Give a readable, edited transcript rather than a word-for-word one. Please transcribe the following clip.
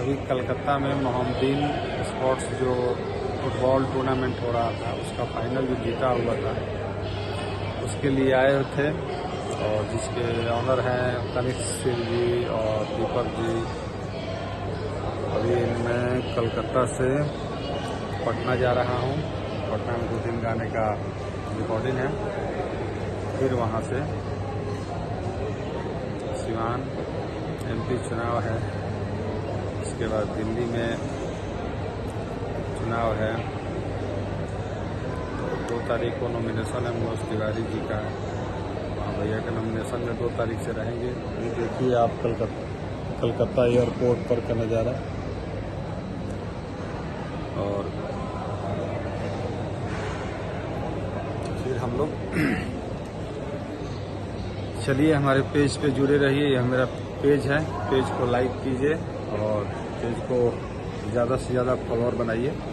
अभी कलकत्ता में Mohammedan sports जो फुटबॉल टूर्नामेंट हो रहा था उसका फाइनल जो जीता हुआ था उसके लिए आए थे, और जिसके ऑनर हैं तनिष्क जी और दीपक जी। अभी मैं कलकत्ता से पटना जा रहा हूँ। पटना में 2-3 गाने का रिकॉर्डिंग है, फिर वहाँ से सिवान MP चुनाव है, इसके बाद दिल्ली में चुनाव है। तो 2 तारीख को नॉमिनेशन है मनोज तिवारी जी का, वहाँ भैया के नॉमिनेशन में 2 तारीख से रहेंगे। ये देखिए आप कलकत्ता एयरपोर्ट पर का नज़ारा। और फिर हम लोग चलिए हमारे पेज पे जुड़े रहिए। यह मेरा पेज है, पेज को लाइक कीजिए और पेज को ज़्यादा से ज़्यादा फॉलोअर बनाइए।